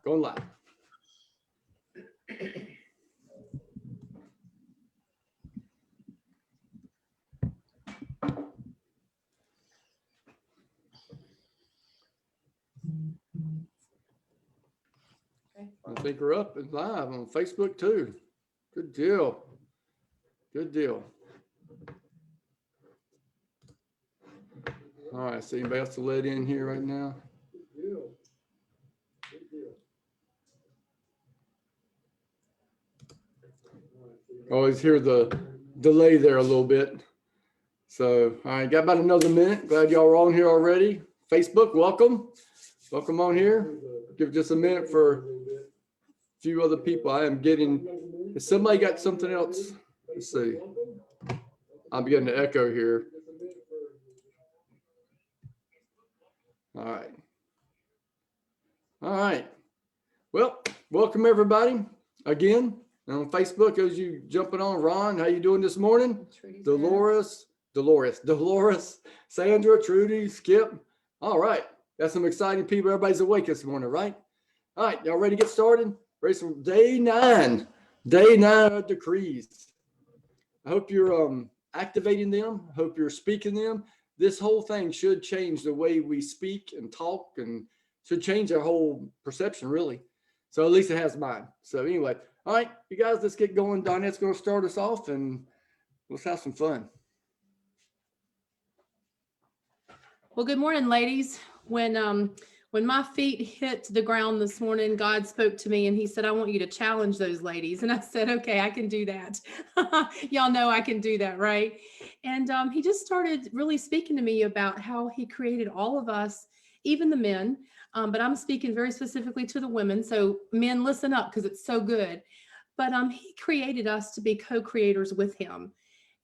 Going live. I think we're up and live on Facebook too. Good deal. Good deal. All right, so anybody else to let in here right now? Good deal. Good deal. Always hear the delay there a little bit. So, all right, got about another minute. Glad y'all are on here already. Facebook, welcome. Welcome on here. Give just a minute for a few other people. I am getting, if somebody got something else, let's see. I'm getting an echo here. All right. All right. Well, welcome everybody again. And on Facebook, as you jumping on, Ron, how you doing this morning? Dolores, Sandra, Trudy, Skip. All right. Got some exciting people. Everybody's awake this morning, right? All right. Y'all ready to get started? Ready for day 9 of decrees. I hope you're activating them. I hope you're speaking them. This whole thing should change the way we speak and talk and should change our whole perception, really. So at least it has mine. So anyway, all right, you guys, let's get going. Donette's going to start us off and let's have some fun. Well, good morning, ladies. When my feet hit the ground this morning, God spoke to me and he said, I want you to challenge those ladies. And I said, okay, I can do that. Y'all know I can do that, right? And he just started really speaking to me about how he created all of us, even the men. But I'm speaking very specifically to the women. So men, listen up because it's so good. But he created us to be co-creators with him.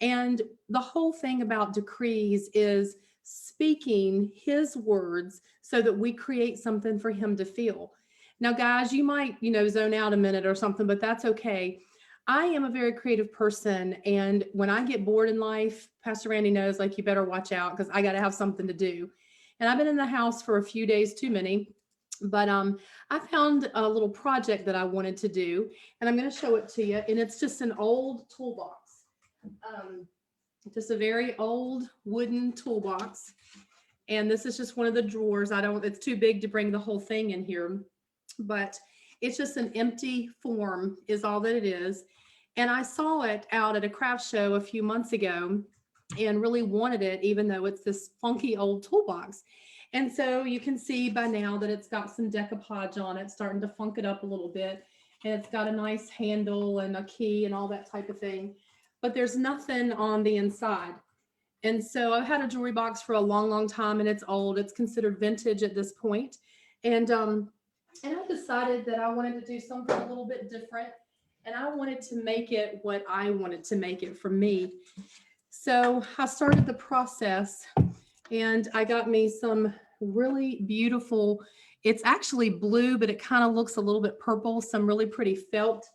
And the whole thing about decrees is speaking his words so that we create something for him to feel. Now, guys, you might, zone out a minute or something, but that's okay. I am a very creative person. And when I get bored in life, Pastor Randy knows, like, you better watch out because I got to have something to do. And I've been in the house for a few days, too many. But I found a little project that I wanted to do, and I'm going to show it to you. And it's just an old toolbox. Just a very old wooden toolbox. And this is just one of the drawers. It's too big to bring the whole thing in here, but it's just an empty form is all that it is. And I saw it out at a craft show a few months ago and really wanted it, even though it's this funky old toolbox. And so you can see by now that it's got some decoupage on it, starting to funk it up a little bit. And it's got a nice handle and a key and all that type of thing. But there's nothing on the inside. And so I've had a jewelry box for a long, long time, and it's old. It's considered vintage at this point. And I decided that I wanted to do something a little bit different, and I wanted to make it what I wanted to make it for me. So I started the process, and I got me some really beautiful, it's actually blue, but it kind of looks a little bit purple, some really pretty felt.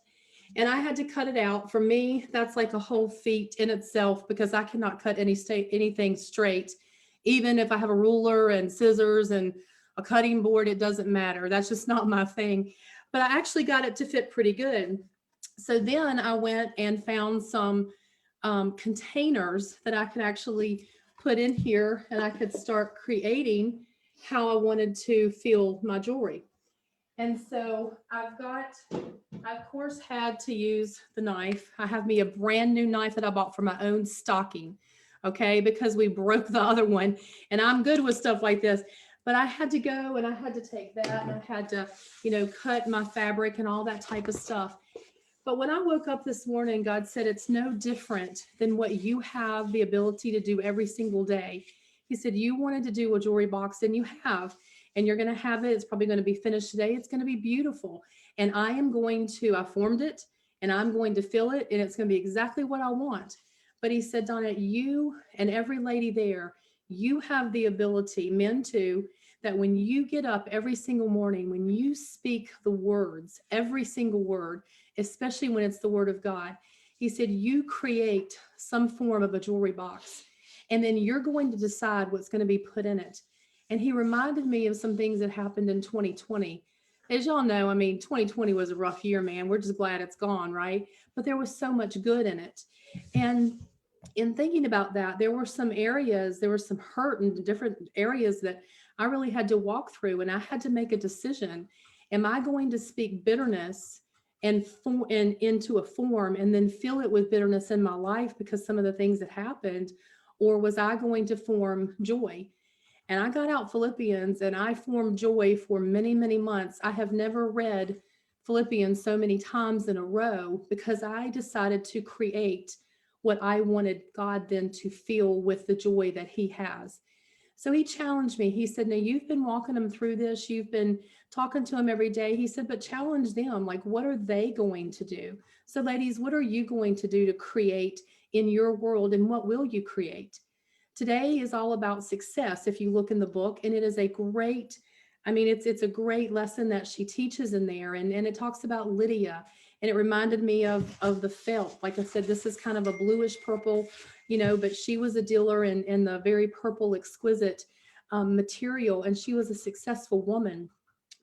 And I had to cut it out. For me, that's like a whole feat in itself because I cannot cut anything straight. Even if I have a ruler and scissors and a cutting board, it doesn't matter. That's just not my thing. But I actually got it to fit pretty good. So then I went and found some containers that I could actually put in here, and I could start creating how I wanted to feel my jewelry. And so I of course had to use the knife. I have me a brand new knife that I bought for my own stocking. Okay. Because we broke the other one, and I'm good with stuff like this, but I had to go and I had to take that and I had to, cut my fabric and all that type of stuff. But when I woke up this morning, God said, it's no different than what you have the ability to do every single day. He said, you wanted to do a jewelry box, and you have. And you're going to have it. It's probably going to be finished today. It's going to be beautiful. And I formed it, and I'm going to fill it, and it's going to be exactly what I want. But he said, Donna, you and every lady there, you have the ability, men too, that when you get up every single morning, when you speak the words, every single word, especially when it's the word of God, he said, you create some form of a jewelry box, and then you're going to decide what's going to be put in it. And he reminded me of some things that happened in 2020. as y'all know, I mean, 2020 was a rough year, man. We're just glad it's gone, right? But there was so much good in it. And in thinking about that, there were some areas, there was some hurt in different areas that I really had to walk through, and I had to make a decision. Am I going to speak bitterness and into a form and then fill it with bitterness in my life because some of the things that happened, or was I going to form joy? And I got out Philippians and I formed joy for many, many months. I have never read Philippians so many times in a row because I decided to create what I wanted God then to feel with the joy that He has. So he challenged me. He said, now you've been walking them through this. You've been talking to them every day. He said, but challenge them. Like, what are they going to do? So, ladies, what are you going to do to create in your world? And what will you create? Today is all about success. If you look in the book, and it is a great, I mean, it's a great lesson that she teaches in there. And it talks about Lydia. And it reminded me of the felt. Like I said, this is kind of a bluish purple, but she was a dealer in the very purple, exquisite material, and she was a successful woman.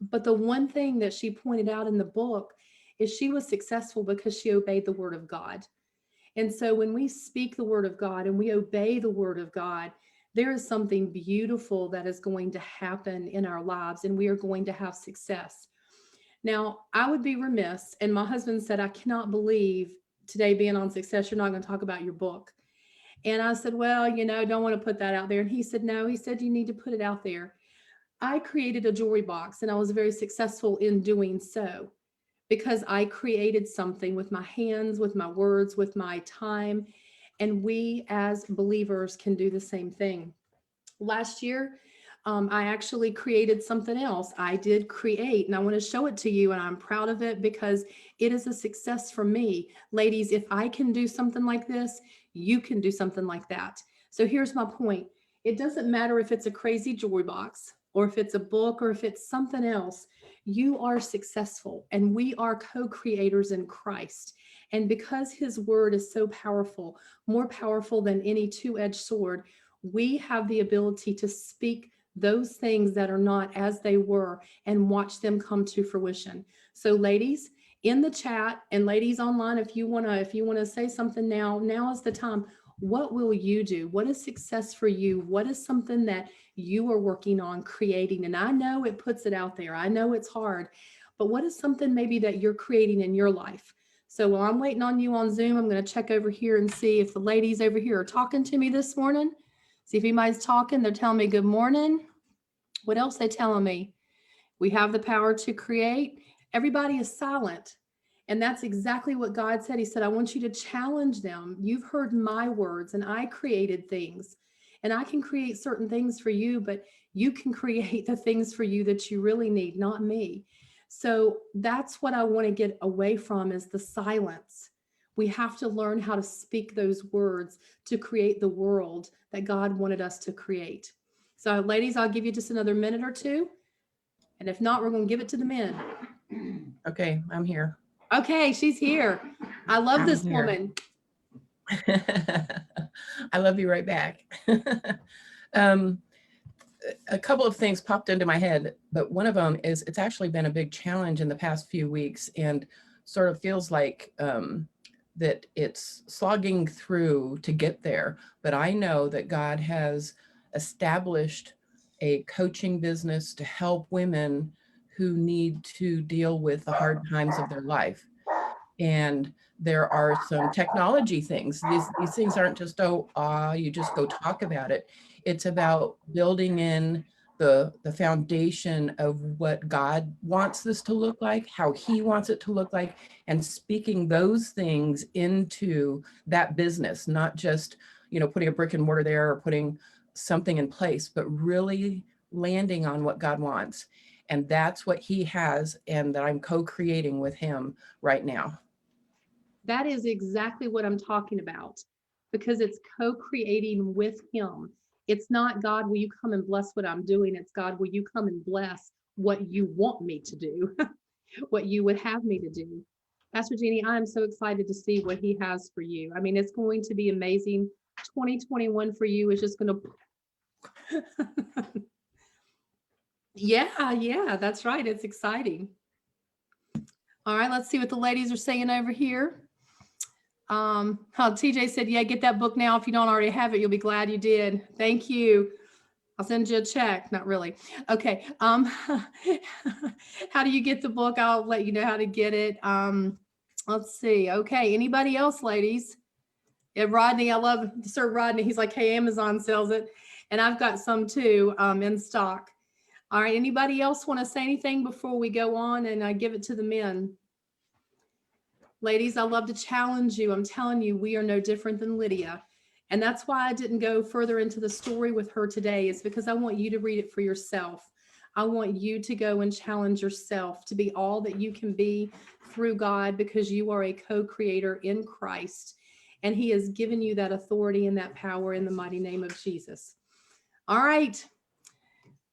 But the one thing that she pointed out in the book is she was successful because she obeyed the word of God. And so when we speak the word of God and we obey the word of God, there is something beautiful that is going to happen in our lives, and we are going to have success. Now, I would be remiss, and my husband said, I cannot believe today being on Success, you're not going to talk about your book. And I said, well, don't want to put that out there. And he said, no, he said, you need to put it out there. I created a jewelry box, and I was very successful in doing so because I created something with my hands, with my words, with my time. And we as believers can do the same thing. Last year, I actually created something else. I did create, and I want to show it to you, and I'm proud of it because it is a success for me. Ladies, if I can do something like this, you can do something like that. So here's my point. It doesn't matter if it's a crazy jewelry box or if it's a book or if it's something else. You are successful, and we are co-creators in Christ. And because His word is so powerful, more powerful than any two-edged sword, we have the ability to speak those things that are not as they were and watch them come to fruition. So ladies in the chat and ladies online, if you want to say something now is the time. What will you do? What is success for you? What is something that you are working on creating? And I know it puts it out there. I know it's hard, but what is something maybe that you're creating in your life? So while I'm waiting on you on Zoom, I'm going to check over here and see if the ladies over here are talking to me this morning. See if anybody's talking. They're telling me good morning. What else they telling me? We have the power to create. Everybody is silent. And that's exactly what God said. He said, I want you to challenge them. You've heard my words, and I created things. And I can create certain things for you, but you can create the things for you that you really need, not me. So that's what I want to get away from, is the silence. We have to learn how to speak those words to create the world that God wanted us to create. So ladies, I'll give you just another minute or two. And if not, we're going to give it to the men. Okay, I'm here. Okay, she's here. I love this here. woman. I love you right back. A couple of things popped into my head, but one of them is it's actually been a big challenge in the past few weeks, and sort of feels like that it's slogging through to get there. But I know that God has established a coaching business to help women who need to deal with the hard times of their life. And there are some technology things. These things aren't just, you just go talk about it. It's about building in the foundation of what God wants this to look like, how He wants it to look like, and speaking those things into that business, not just, putting a brick and mortar there or putting something in place, but really landing on what God wants. And that's what He has, and that I'm co-creating with Him right now. That is exactly what I'm talking about, because it's co-creating with Him. It's not, God, will you come and bless what I'm doing? It's, God, will you come and bless what you want me to do, what you would have me to do. Pastor Jeannie, I'm so excited to see what He has for you. I mean, it's going to be amazing. 2021 for you is just going to... Yeah, that's right. It's exciting. All right, let's see what the ladies are saying over here. TJ said, yeah, get that book now. If you don't already have it, you'll be glad you did. Thank you. I'll send you a check. Not really. Okay. How do you get the book? I'll let you know how to get it. Let's see. Okay. Anybody else, ladies? Yeah, Rodney, I love Sir Rodney. He's like, hey, Amazon sells it. And I've got some too in stock. All right. Anybody else want to say anything before we go on and I give it to the men? Ladies, I love to challenge you. I'm telling you, we are no different than Lydia. And that's why I didn't go further into the story with her today, is because I want you to read it for yourself. I want you to go and challenge yourself to be all that you can be through God, because you are a co-creator in Christ. And he has given you that authority and that power in the mighty name of Jesus. All right.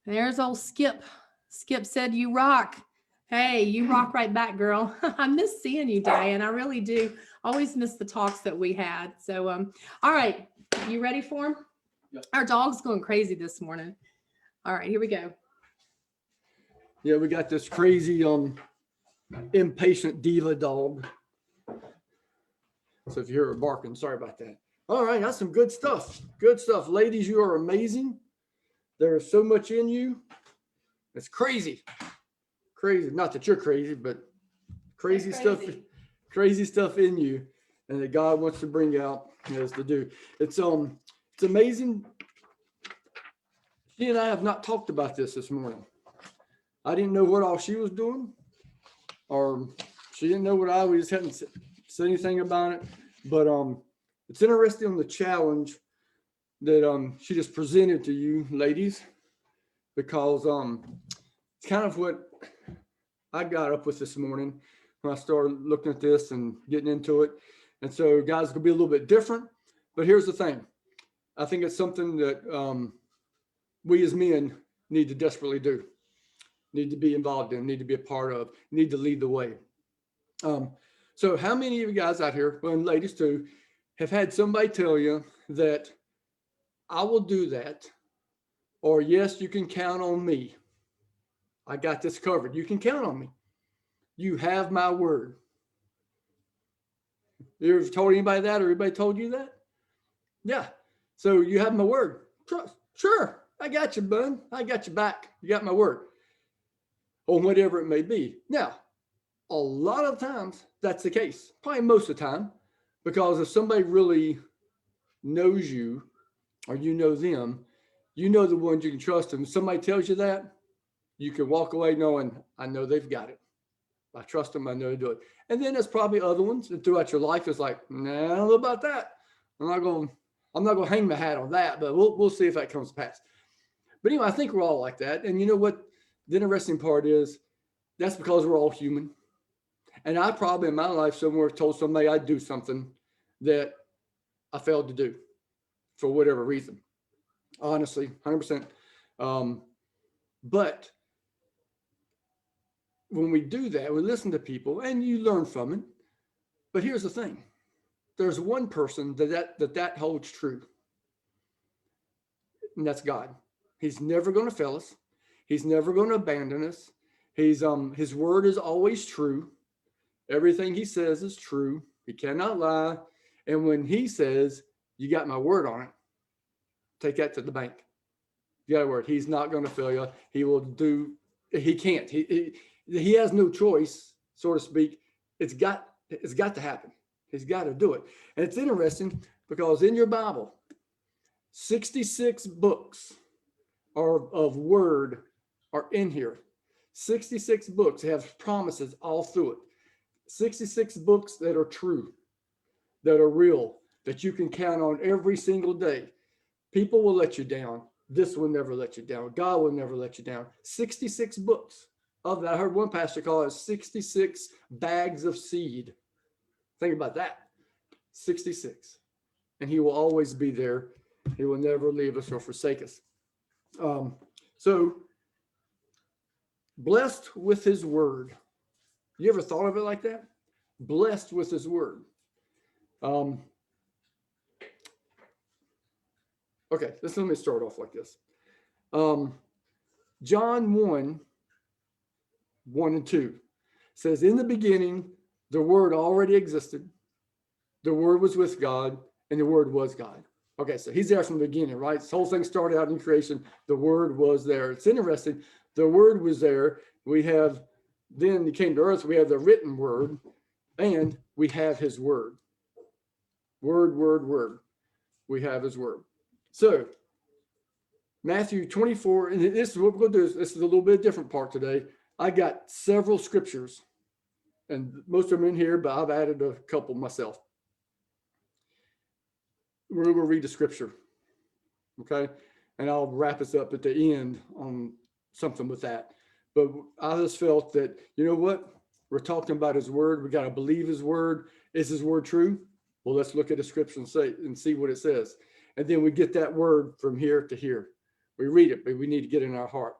There's old Skip. Skip said, you rock. Hey, you rock right back, girl. I miss seeing you, Diane. I really do. Always miss the talks that we had. So, all right. You ready for him? Yep. Our dog's going crazy this morning. All right, here we go. Yeah, we got this crazy impatient diva dog. So if you hear her barking, sorry about that. All right, that's some good stuff. Good stuff. Ladies, you are amazing. There is so much in you. It's crazy. Crazy. Not that you're crazy, but crazy stuff in you, and that God wants to bring out as to do. It's amazing. She and I have not talked about this morning. I didn't know what all she was doing, or she didn't know what we just hadn't said anything about it. But it's interesting on the challenge that she just presented to you ladies, because it's kind of what I got up with this morning when I started looking at this and getting into it. And so guys, it's gonna be a little bit different, but here's the thing. I think it's something that we as men need to desperately do, need to be involved in, need to be a part of, need to lead the way. So how many of you guys out here, well, and ladies too, have had somebody tell you that I will do that, or yes, you can count on me. I got this covered. You can count on me. You have my word. You ever told anybody that, or everybody told you that? Yeah. So you have my word. Sure. I got you, bud. I got you back. You got my word. Or whatever it may be. Now, a lot of times that's the case. Probably most of the time. Because if somebody really knows you, or you know them, you know the ones you can trust them. If somebody tells you that, you can walk away knowing, I know they've got it. I trust them. I know they do it. And then there's probably other ones that throughout your life is like, nah, I don't know about that. I'm not going to hang my hat on that, but we'll see if that comes to pass. But anyway, I think we're all like that. And you know what the interesting part is? That's because we're all human. And I probably in my life somewhere told somebody I'd do something that I failed to do for whatever reason. Honestly, 100%. But when we do that, we listen to people and you learn from it. But here's the thing. There's one person that holds true. And that's God. He's never going to fail us. He's never going to abandon us. His word is always true. Everything he says is true. He cannot lie. And when he says, you got my word on it, take that to the bank. You got a word. He's not going to fail you. He will do. He can't. He has no choice, so to speak. It's got to happen. He's got to do it. And it's interesting because in your Bible, 66 books of word are in here. 66 books have promises all through it. 66 books that are true, that are real, that you can count on every single day. People will let you down. This will never let you down. God will never let you down. 66 books of that. I heard one pastor call it 66 bags of seed. Think about that. 66. And he will always be there. He will never leave us or forsake us. So blessed with his word. You ever thought of it like that? Blessed with his word. Okay, let me start off like this. John 1:1 and 2. says, in the beginning, the Word already existed. The Word was with God, and the Word was God. Okay, so he's there from the beginning, right? This whole thing started out in creation. The Word was there. It's interesting. The Word was there. We have, then he came to earth. We have the written Word, and we have his Word. Word, word, word. We have his Word. So, Matthew 24, and this is what we're going to do. This is a little bit different part today. I got several scriptures, and most of them in here, but I've added a couple myself. We're going to read the scripture, okay? And I'll wrap us up at the end on something with that. But I just felt that, you know what? We're talking about his Word. We got to believe his Word. Is his Word true? Well, let's look at the scripture and see what it says. And then we get that word from here to here. We read it, but we need to get it in our heart.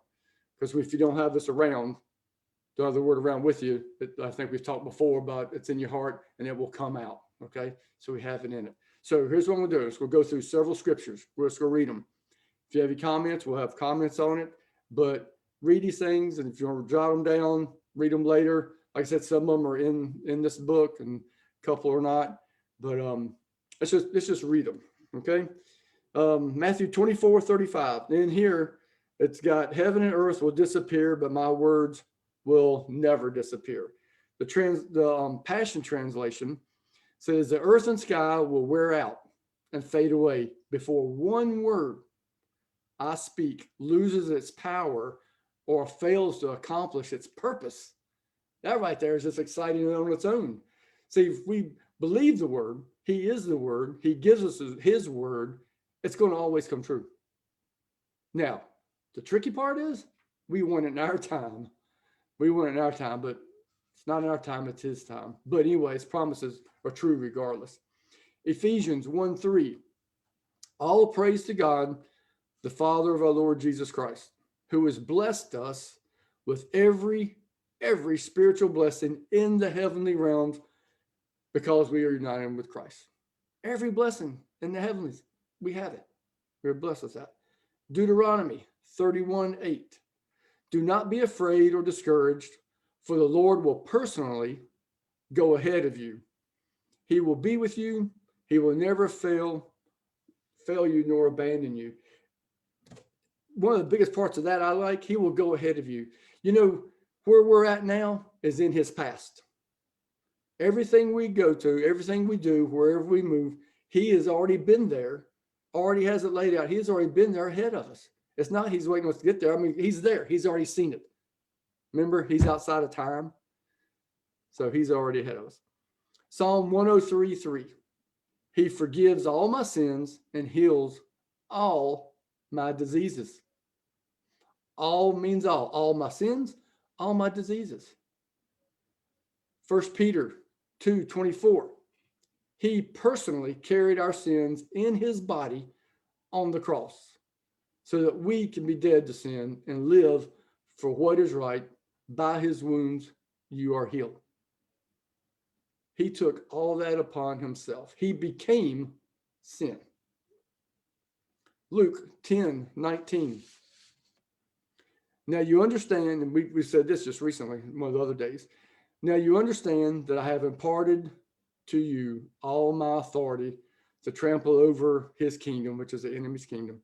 Because if you don't have this around, don't have the Word around with you, I think we've talked before about it's in your heart and it will come out, okay? So we have it in it. So here's what we'll do. Is we'll go through several scriptures. We're just going to read them. If you have any comments, we'll have comments on it. But read these things, and if you want to jot them down, read them later. Like I said, some of them are in this book, and a couple are not. But let's just read them, okay? Matthew 24:35. In here, it's got heaven and earth will disappear, but my words will never disappear. The Passion Translation says the earth and sky will wear out and fade away before one word I speak loses its power or fails to accomplish its purpose. That right there is just exciting on its own. See, if we believe the Word, he is the Word, he gives us his Word, it's going to always come true. Now, the tricky part is we want it in our time. We want it in our time, but it's not in our time, it's his time. But anyway, his promises are true regardless. Ephesians 1:3. All praise to God, the Father of our Lord Jesus Christ, who has blessed us with every spiritual blessing in the heavenly realms because we are united with Christ. Every blessing in the heavenlies, we have it. We're blessed with that. Deuteronomy 31:8. Do not be afraid or discouraged, for the Lord will personally go ahead of you. He will be with you. He will never fail you nor abandon you. One of the biggest parts of that I like, he will go ahead of you. You know, where we're at now is in his past. Everything we go to, everything we do, wherever we move, he has already been there, already has it laid out. He's already been there ahead of us. It's not he's waiting on us to get there. I mean, he's there. He's already seen it. Remember, he's outside of time. So he's already ahead of us. Psalm 103:3. He forgives all my sins and heals all my diseases. All means all my sins, all my diseases. 1 Peter 2:24. He personally carried our sins in his body on the cross so that we can be dead to sin and live for what is right. By his wounds, you are healed. He took all that upon himself. He became sin. Luke 10:19. Now you understand, and we said this just recently, one of the other days. Now you understand that I have imparted to you all my authority to trample over his kingdom, which is the enemy's kingdom.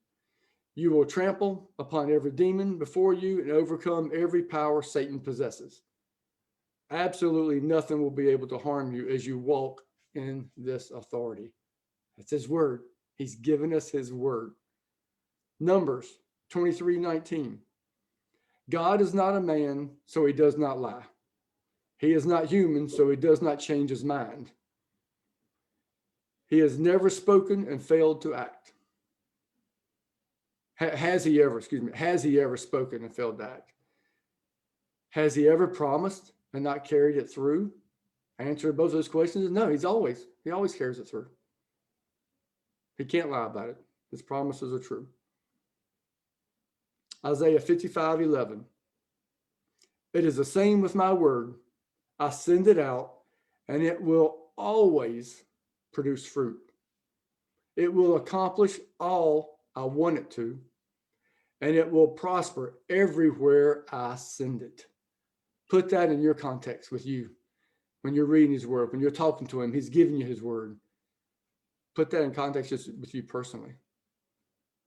You will trample upon every demon before you and overcome every power Satan possesses. Absolutely nothing will be able to harm you as you walk in this authority. That's his word. He's given us his word. Numbers 23:19. God is not a man, so he does not lie. He is not human, so he does not change his mind. He has never spoken and failed to act. Has he ever spoken and failed to act? Has he ever promised and not carried it through? Answer to both those questions is no, he always carries it through. He can't lie about it. His promises are true. Isaiah 55:11. It is the same with my word. I send it out and it will always produce fruit. It will accomplish all I want it to, and it will prosper everywhere I send it. Put that in your context with you. When you're reading his word, when you're talking to him, he's giving you his word. Put that in context just with you personally.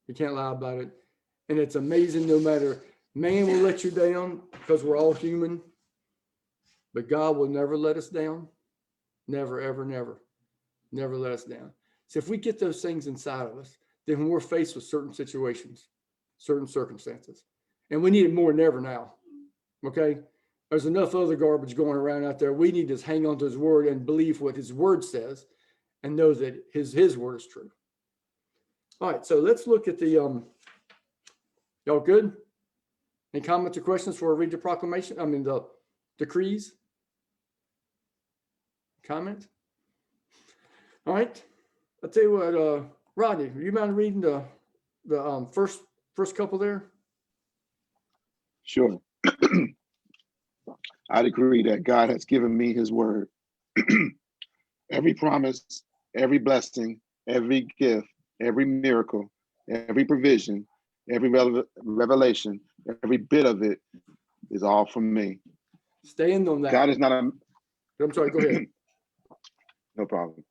You can't lie about it. And it's amazing, no matter, man will let you down because we're all human, but God will never let us down. Never, ever, never. Never let us down. So if we get those things inside of us, then when we're faced with certain situations, certain circumstances, and we need it more than ever now, okay? There's enough other garbage going around out there. We need to hang on to his word and believe what his word says and know that his word is true. All right, so let's look at the, y'all good? Any comments or questions before I read the proclamation? I mean, the decrees? Comment? All right, I'll tell you what, Rodney, do you mind reading the first couple there? Sure. I decree that God has given me his word. Every promise, every blessing, every gift, every miracle, every provision, every revelation, every bit of it is all from me. Stand on that. God is not a, I'm sorry, go ahead. no problem.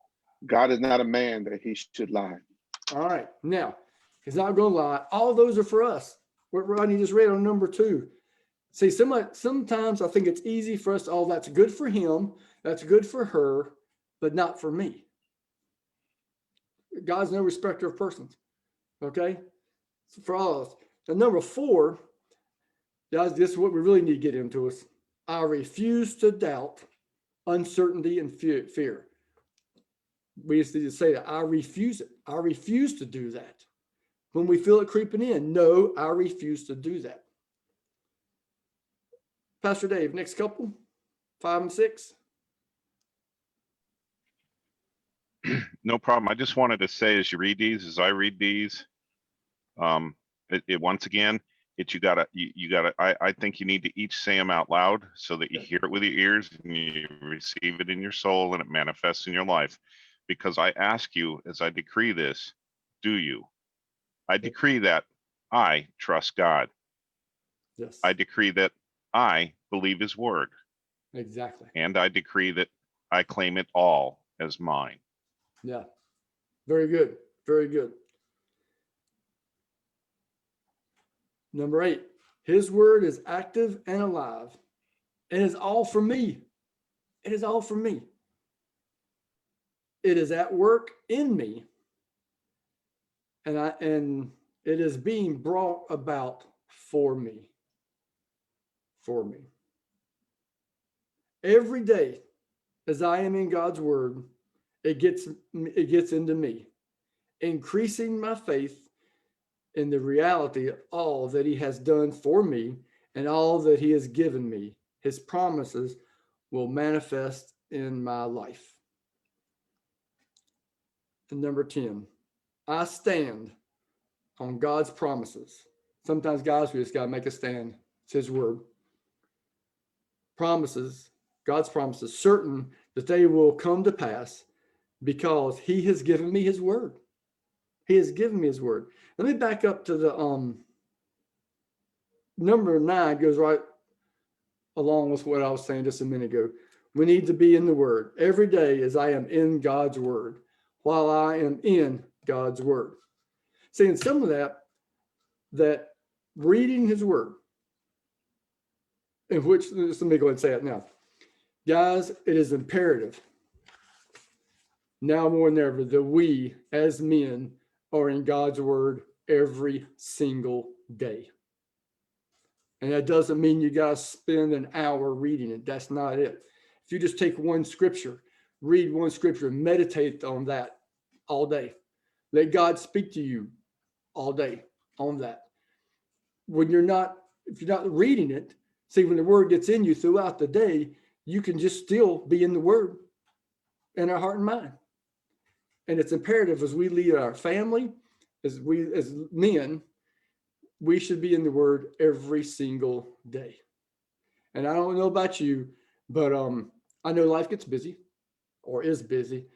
God is not a man that he should lie. All right, now, he's not going to lie. All those are for us. What Rodney just read on number 2. See, sometimes I think it's easy for us, oh, that's good for him, that's good for her, but not for me. God's no respecter of persons, okay? So for all of us. And number 4, guys, this is what we really need to get into us. I refuse to doubt, uncertainty, and fear. We used to say that. I refuse it. I refuse to do that. When we feel it creeping in, no, I refuse to do that. Pastor Dave, next couple, 5 and 6. No problem. I just wanted to say, as you read these, as I read these, once again, you gotta, I think you need to each say them out loud so that you hear it with your ears and you receive it in your soul and it manifests in your life. Because I ask you, as I decree this, do you? I decree that I trust God. Yes. I decree that I believe his word. Exactly. And I decree that I claim it all as mine. Yeah. Very good. Very good. Number 8, his word is active and alive. It is all for me. It is all for me. It is at work in me. And it is being brought about for me. For me. Every day, as I am in God's word, it gets into me, increasing my faith in the reality of all that he has done for me and all that he has given me. His promises will manifest in my life. And number 10, I stand on God's promises. Sometimes, guys, we just got to make a stand. It's his word. Promises, God's promises, certain that they will come to pass because he has given me his word. He has given me his word. Let me back up to the number 9 goes right along with what I was saying just a minute ago. We need to be in the word every day as I am in God's word, while I am in God's word. See, in some of that reading his word, in which, let me go ahead and say it now. Guys, it is imperative now more than ever that we as men are in God's word every single day. And that doesn't mean you got to spend an hour reading it. That's not it. If you just take one scripture, read one scripture, meditate on that all day. Let God speak to you all day on that. When you're not, if you're not reading it, see, when the word gets in you throughout the day, you can just still be in the word in our heart and mind. And it's imperative as we lead our family, as men, we should be in the word every single day. And I don't know about you, but I know life gets busy or is busy,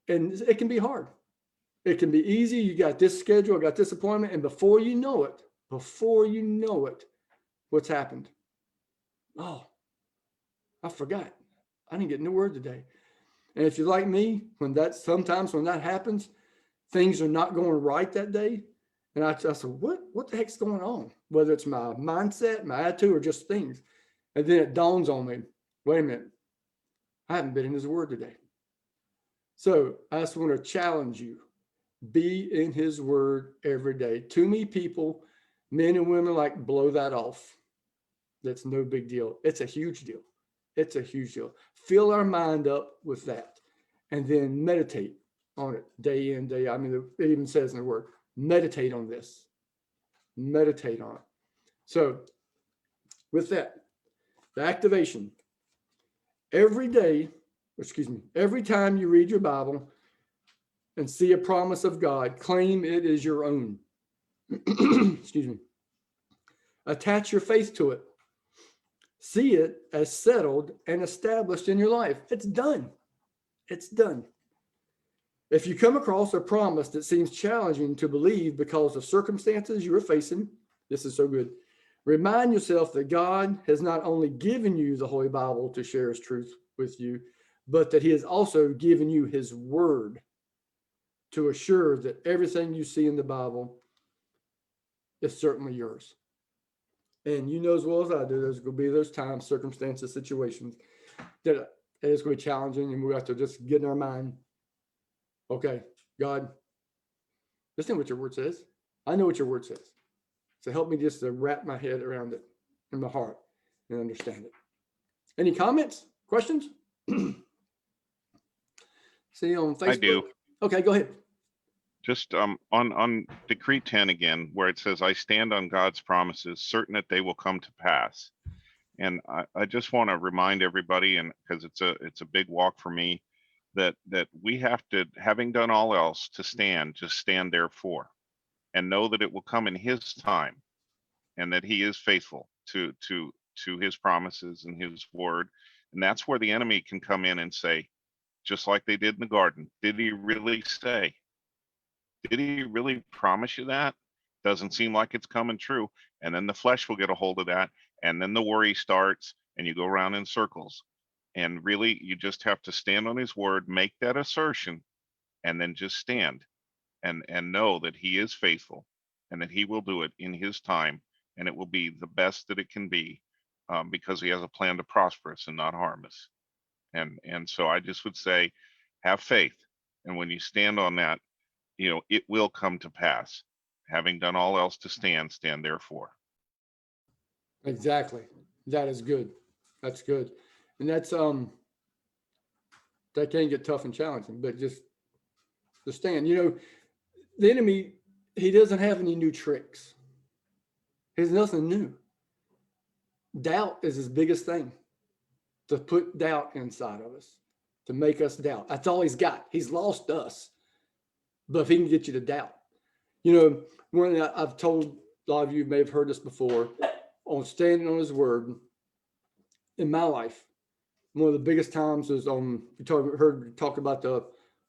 and it can be hard. It can be easy. You got this schedule, I got this appointment, and before you know it, what's happened? Oh, I forgot. I didn't get no word today. And if you're like me, sometimes when that happens, things are not going right that day. And I said, what the heck's going on? Whether it's my mindset, my attitude, or just things. And then it dawns on me, wait a minute, I haven't been in his word today. So I just want to challenge you, be in his word every day. Too many people, men and women, like blow that off. That's no big deal. It's a huge deal. It's a huge deal. Fill our mind up with that and then meditate on it day in, day out. I mean, it even says in the word, meditate on this. Meditate on it. So with that, the activation. Every time you read your Bible and see a promise of God, claim it is your own. Excuse me. Attach your faith to it. See it as settled and established in your life. It's done. It's done. If you come across a promise that seems challenging to believe because of circumstances you are facing, this is so good. Remind yourself that God has not only given you the Holy Bible to share his truth with you, but that he has also given you his word to assure that everything you see in the Bible is certainly yours. And you know as well as I do, there's going to be those times, circumstances, situations that it's going to be challenging, and we have to just get in our mind, okay, God, this isn't what your word says. I know what your word says. So help me just to wrap my head around it in my heart and understand it. Any comments, questions? See you on Facebook? I do. Okay, go ahead. Just on Decree 10 again, where it says, I stand on God's promises, certain that they will come to pass. And I just want to remind everybody, and because it's a big walk for me, that we have to, having done all else, to stand, just stand therefore, and know that it will come in his time, and that he is faithful to his promises and his word. And that's where the enemy can come in and say, just like they did in the garden, did he really say? Did he really promise you that? Doesn't seem like it's coming true. And then the flesh will get a hold of that. And then the worry starts and you go around in circles. And really, you just have to stand on his word, make that assertion, and then just stand and know that he is faithful and that he will do it in his time. And it will be the best that it can be, because he has a plan to prosper us and not harm us. And so I just would say, have faith. And when you stand on that, it will come to pass. Having done all else to stand, stand therefore. Exactly. That is good. That's good. And that's that can get tough and challenging, but just to stand. The enemy, he doesn't have any new tricks. There's nothing new. Doubt is his biggest thing, to put doubt inside of us, to make us doubt. That's all he's got. He's lost us. But if he can get you to doubt, when I've told a lot of you may have heard this before, on standing on his word in my life, one of the biggest times was heard talk about the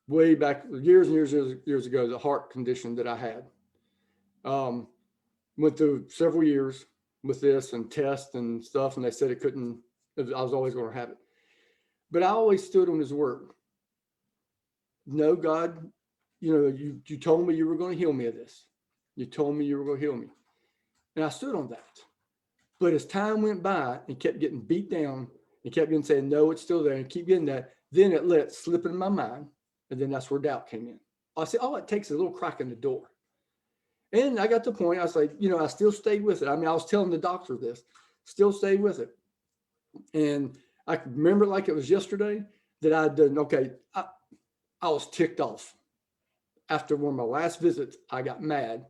way back years and years ago, the heart condition that I had. Went through several years with this and tests and stuff, and they said I was always going to have it. But I always stood on his word. No, God, you told me you were going to heal me of this. You told me you were going to heal me. And I stood on that. But as time went by and kept getting beat down and kept getting saying, no, it's still there, and keep getting that, then it let it slip in my mind. And then that's where doubt came in. I said, all it takes is a little crack in the door. And I got to the point, I was like, I still stayed with it. I mean, I was telling the doctor this, still stayed with it. And I could remember it like it was yesterday that I'd done, okay, I was ticked off. After one of my last visits, I got mad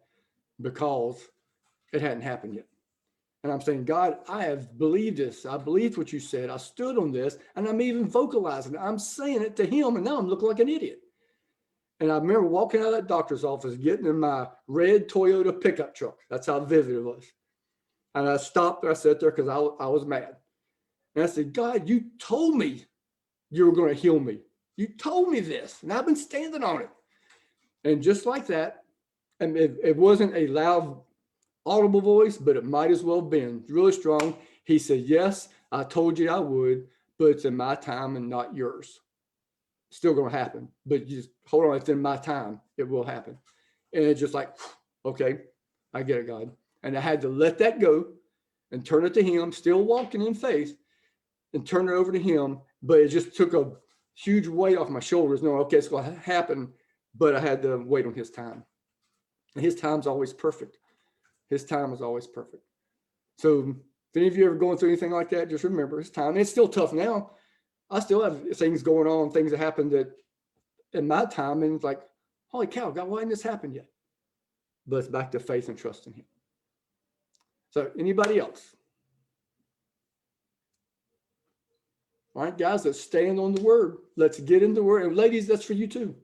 because it hadn't happened yet. And I'm saying, God, I have believed this. I believed what you said. I stood on this, and I'm even vocalizing it. I'm saying it to him, and now I'm looking like an idiot. And I remember walking out of that doctor's office, getting in my red Toyota pickup truck. That's how vivid it was. And I stopped. I sat there because I was mad. And I said, God, you told me you were going to heal me. You told me this, and I've been standing on it. And just like that, and it wasn't a loud, audible voice, but it might as well have been really strong. He said, yes, I told you I would, but it's in my time and not yours. Still going to happen, but you just hold on. It's in my time. It will happen. And it's just like, okay, I get it, God. And I had to let that go and turn it to him, still walking in faith, and turn it over to him. But it just took a huge weight off my shoulders. No, okay, it's going to happen, but I had to wait on his time. And his time's always perfect. His time is always perfect. So if any of you ever going through anything like that, just remember his time. It's still tough now. I still have things going on, things that happened that in my time, and it's like, holy cow, God, why hasn't this happened yet? But it's back to faith and trust in him. So anybody else? All right, guys, let's stand on the word. Let's get in the word. And ladies, that's for you too.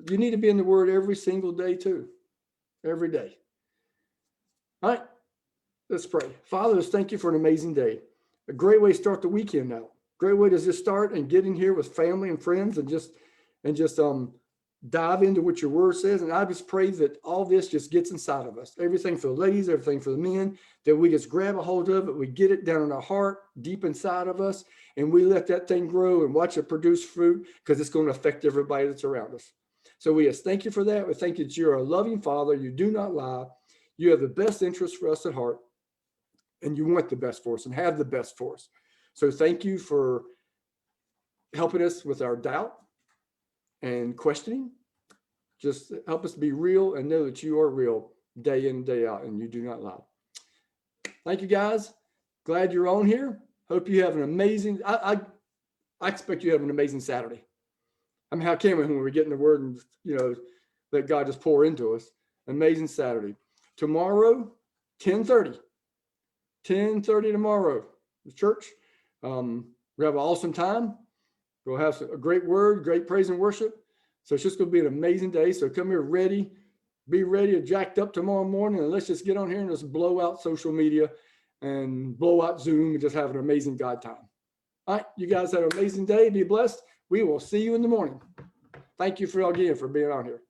You need to be in the word every single day too. Every day. All right, let's pray. Father, let's thank you for an amazing day. A great way to start the weekend now. Great way to just start and get in here with family and friends and just dive into what your word says. And I just pray that all this just gets inside of us. Everything for the ladies, everything for the men, that we just grab a hold of it. We get it down in our heart, deep inside of us, and we let that thing grow and watch it produce fruit, because it's going to affect everybody that's around us. So we just thank you for that. We thank you that you're a loving Father. You do not lie. You have the best interest for us at heart, and you want the best for us and have the best for us. So thank you for helping us with our doubt and questioning. Just help us be real and know that you are real day in, day out, and you do not lie. Thank you, guys. Glad you're on here. Hope you have an amazing, I expect you have an amazing Saturday. I mean, how can we when we're getting the word and, you know, that God just pour into us? Amazing Saturday. Tomorrow, 10:30. 10:30 tomorrow, the church. We have an awesome time. We'll have a great word, great praise and worship. So it's just going to be an amazing day. So come here ready, be ready and jacked up tomorrow morning. And let's just get on here and just blow out social media and blow out Zoom and just have an amazing God time. All right, you guys have an amazing day. Be blessed. We will see you in the morning. Thank you for all again for being on here.